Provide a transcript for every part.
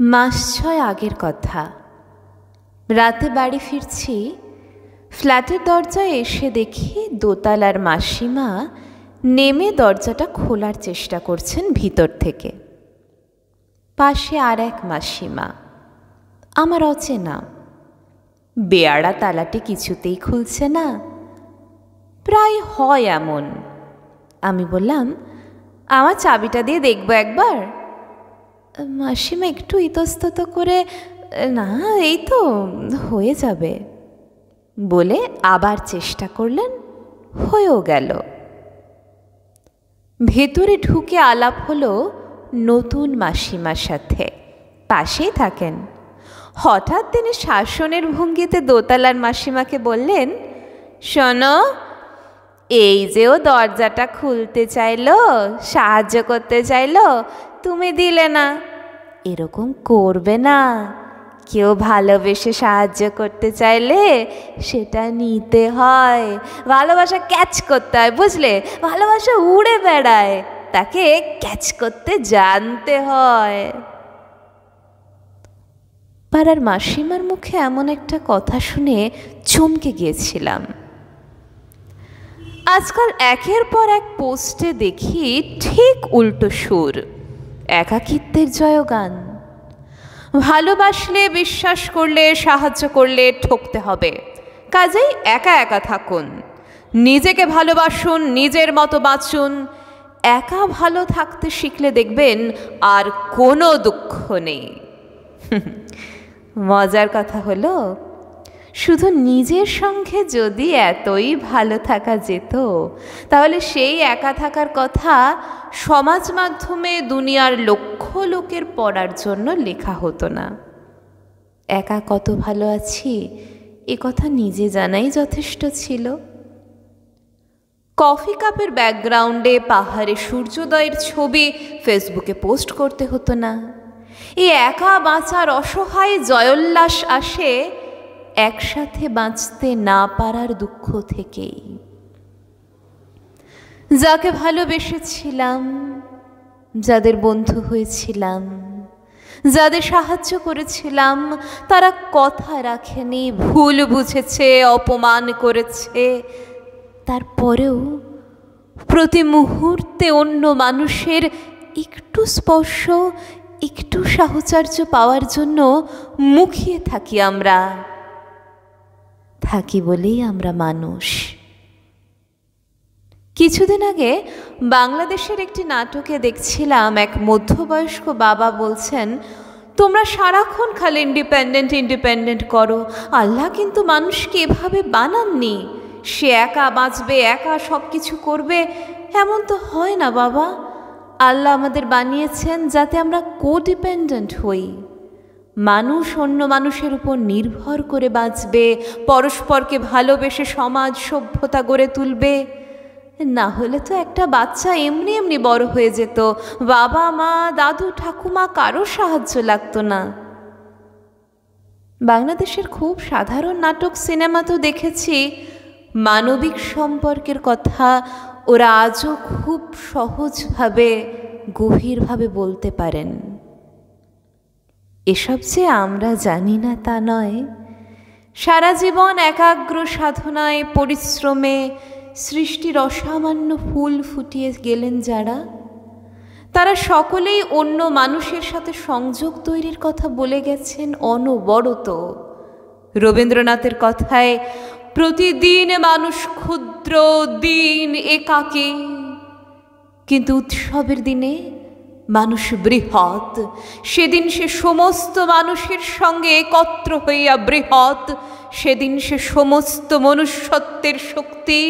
মাস ৬ আগের কথা। রাতে বাড়ি ফিরছি, ফ্ল্যাটের দরজায় এসে দেখি দোতলার মাসিমা নেমে দরজাটা খোলার চেষ্টা করছেন ভিতর থেকে। পাশে আর এক মাসিমা, আমার অচেনা। বেয়াড়া তালাটি কিছুতেই খুলছে না, প্রায় হয় এমন। আমি বললাম, আমার চাবিটা দিয়ে দেখবো একবার। মাসিমা একটু ইতস্তত করে, না এই তো হয়ে যাবে বলে আবার চেষ্টা করলেন, হয়েও গেল। ভেতরে ঢুকে আলাপ হলো নতুন মাসিমার সাথে, পাশেই থাকেন। হঠাৎ তিনি শাসনের ভঙ্গিতে দোতলার মাসিমাকে বললেন, শোনো, এই যে ও দরজাটা খুলতে চাইলো, সাহায্য করতে চাইলো, তুমি দিলে না। এরকম করবে না। কেউ ভালোবেসে সাহায্য করতে চাইলে সেটা নিতে হয়। ভালোবাসা ক্যাচ করতে হয়, বুঝলে? ভালোবাসা উড়ে বেড়ায়, তাকে ক্যাচ করতে জানতে হয়। পাড়ার মাসিমার মুখে এমন একটা কথা শুনে চমকে গিয়েছিলাম। আজকাল একের পর এক পোস্টে দেখি ঠিক উল্টো সুর, একাকিত্বের জয়গান। ভালোবাসলে, বিশ্বাস করলে, সাহায্য করলে ঠকতে হবে, কাজেই একা একা থাকুন। নিজেকে ভালোবাসুন, নিজের মতো বাঁচুন। একা ভালো থাকতে শিখলে দেখবেন আর কোনো দুঃখ নেই। মজার কথা হলো, শুধু নিজের সঙ্গে যদি এতই ভালো থাকা যেত, তাহলে সেই একা থাকার কথা সমাজ মাধ্যমে দুনিয়ার লক্ষ লোকের পড়ার জন্য লেখা হতো না। একা কত ভালো আছি এ কথা নিজে জানাই যথেষ্ট ছিল। কফি কাপের ব্যাকগ্রাউন্ডে পাহাড়ে সূর্যোদয়ের ছবি ফেসবুকে পোস্ট করতে হতো না। এই একা বাঁচার অসহায় জয়োল্লাস আসে একসাথে বাঁচতে না পারার দুঃখ থেকেই। যাকে ভালোবেসেছিলাম, যাদের বন্ধু হয়েছিলাম, যাদের সাহায্য করেছিলাম, তারা কথা রাখেনি, ভুল বুঝেছে, অপমান করেছে। তারপরেও প্রতি মুহূর্তে অন্য মানুষের একটু স্পর্শ, একটু সাহচর্য পাওয়ার জন্য মুখিয়ে থাকি। আমরা থাকি বলেই আমরা মানুষ। কিছুদিন আগে বাংলাদেশের একটি নাটকে দেখছিলাম, এক মধ্যবয়স্ক বাবা বলছেন, তোমরা সারাক্ষণ খালি ইন্ডিপেন্ডেন্ট করো। আল্লাহ কিন্তু মানুষকে এভাবে বানাননি, সে একা বাঁচবে, একা সব কিছু করবে, এমন তো হয় না বাবা। আল্লাহ আমাদের বানিয়েছেন যাতে আমরা কোডিপেন্ডেন্ট হই। মানুষ অন্য মানুষের উপর নির্ভর করে বাঁচবে, পরস্পরকে ভালোবেসে সমাজ সভ্যতা গড়ে তুলবে। না হলে তো একটা বাচ্চা এমনি এমনি বড় হয়ে যেত, বাবা মা, দাদু ঠাকুমা কারো সাহায্য লাগতো না। বাংলাদেশের খুব সাধারণ নাটক, সিনেমা তো দেখেছি, মানবিক সম্পর্কের কথা ওরা আজও খুব সহজভাবে, গভীরভাবে বলতে পারেন। এসব যে আমরা জানি না তা নয়। সারা জীবন একাগ্র সাধনায়, পরিশ্রমে সৃষ্টির অসামান্য ফুল ফুটিয়ে গেলেন যারা, তারা সকলেই অন্য মানুষের সাথে সংযোগ তৈরির কথা বলে গেছেন অনবরত। রবীন্দ্রনাথের কথায়, প্রতিদিন মানুষ ক্ষুদ্র, দিন একাকী, কিন্তু উৎসবের দিনে মানুষ বৃহৎ। সেদিন সে সমস্ত মানুষের সঙ্গে একত্র হইয়া বৃহৎ। সেদিন সে সমস্ত মনুষ্যত্বের শক্তি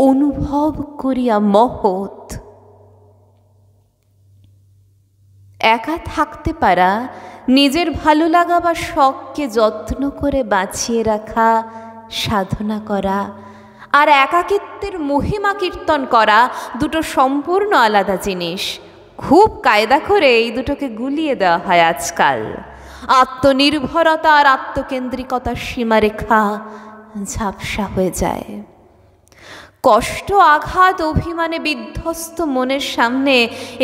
অনুভব করিয়া মহৎ। একা থাকতে পারা, নিজের ভালো লাগা বা শখকে যত্ন করে বাঁচিয়ে রাখা, সাধনা করা, আর একাকিত্বের মহিমা কীর্তন করা দুটো সম্পূর্ণ আলাদা জিনিস। খুব কায়দা করে এই দুটোকে গুলিয়ে দেওয়া হয় আজকাল। আত্মনির্ভরতা আর আত্মকেন্দ্রিকতার সীমারেখা ঝাপসা হয়ে যায়। কষ্ট, আঘাত, অভিমানে বিধ্বস্ত মনের সামনে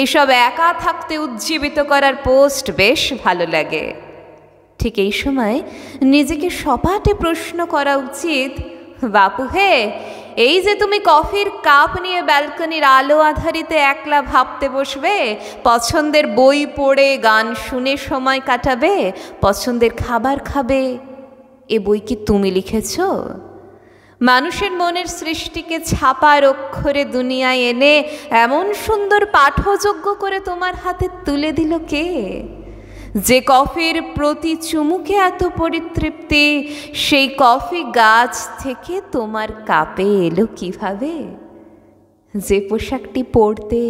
এসব একা থাকতে উজ্জীবিত করার পোস্ট বেশ ভালো লাগে। ঠিক এই সময় নিজেকে সপাটে প্রশ্ন করা উচিত, বাপু হে, এই যে তুমি কফির কাপ নিয়ে ব্যালকনির আলো আধারিতে একলা ভাবতে বসবে, পছন্দের বই পড়ে গান শুনে সময় কাটাবে, পছন্দের খাবার খাবে, এ বই কি তুমি লিখেছ? মানুষের মনের সৃষ্টিকে ছাপার অক্ষরে দুনিয়ায় এনে এমন সুন্দর পাঠযোগ্য করে তোমার হাতে তুলে দিল কে? যে কফির প্রতি চুমুকে এত পরিতৃপ্তি, সেই কফি গাছ থেকে তোমার কাপে এলো কিভাবে? যে পোশাকটি পরতে,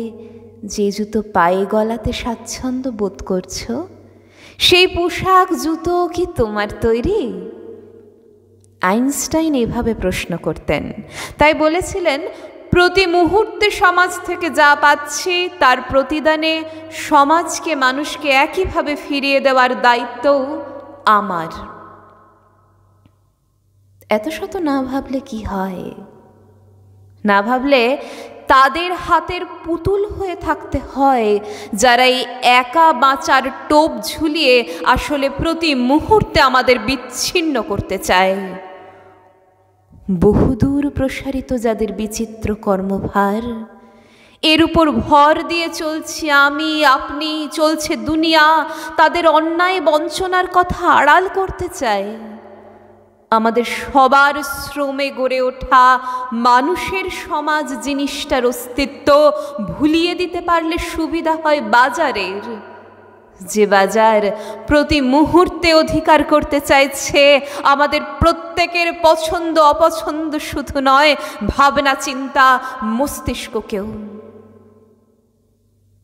যে জুতো পায়ে গলাতে স্বাচ্ছন্দ্য বোধ করছো, সেই পোশাক জুতো কি তোমার তৈরি? আইনস্টাইন এভাবে প্রশ্ন করতেন। তাই বলেছিলেন, প্রতি মুহূর্তে সমাজ থেকে যা পাচ্ছি তার প্রতিদানে সমাজকে, মানুষকে একইভাবে ফিরিয়ে দেওয়ার দায়িত্বও আমার। এত শত না ভাবলে কি হয়? না ভাবলে তাদের হাতের পুতুল হয়ে থাকতে হয় যারা এই একা বাঁচার টোপ ঝুলিয়ে আসলে প্রতি মুহূর্তে আমাদের বিচ্ছিন্ন করতে চায়। বহুদূর প্রসারিত যাদের বিচিত্র কর্মভার, এর উপর ভর দিয়ে চলছি আমি, আপনি, চলছে দুনিয়া, তাদের অন্যায় বঞ্চনার কথা আড়াল করতে চায়। আমাদের সবার শ্রমে গড়ে ওঠা মানুষের সমাজ জিনিসটার অস্তিত্ব ভুলিয়ে দিতে পারলে সুবিধা হয় বাজারের, যে বাজার প্রতি মুহূর্তে অধিকার করতে চাইছে আমাদের প্রত্যেকের পছন্দ অপছন্দ শুধু নয়, ভাবনা চিন্তা মস্তিষ্ককেও।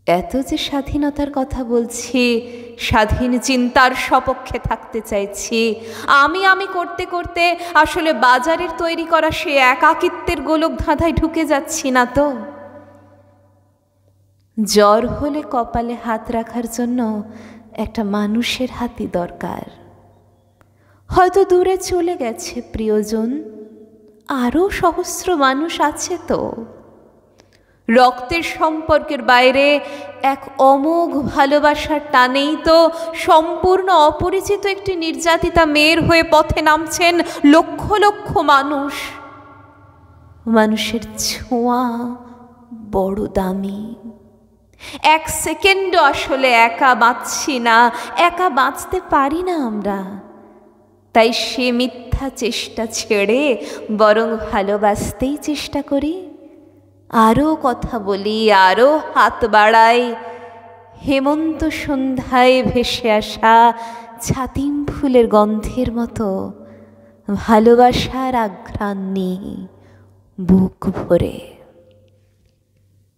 এত যে স্বাধীনতার কথা বলছি, স্বাধীন চিন্তার সপক্ষে থাকতে চাইছি, আমি করতে করতে আসলে বাজারের তৈরি করা সে একাকিত্বের গোলক ধাঁধায় ঢুকে যাচ্ছি না তো? জ্বর হলে কপালে হাত রাখার জন্য একটা মানুষের হাতই দরকার। হয়তো দূরে চলে গেছে প্রিয়জন, আরও সহস্র মানুষ আছে তো। রক্তের সম্পর্কের বাইরে এক অমোঘ ভালোবাসার টানেই তো সম্পূর্ণ অপরিচিত একটি নির্যাতিতা মেয়ের হয়ে পথে নামছেন লক্ষ লক্ষ মানুষ। মানুষের ছোঁয়া বড় দামি। এক সেকেন্ডও আসলে একা বাঁচছি না, একা বাঁচতে পারি না আমরা। তাই সে মিথ্যা চেষ্টা ছেড়ে বরং ভালোবাসতেই চেষ্টা করি। আরও কথা বলি, আরও হাত বাড়াই, হেমন্ত সন্ধ্যায় ভেসে আসা ছাতিম ফুলের গন্ধের মতো ভালোবাসার আঘ্রাণ নিই বুক ভরে।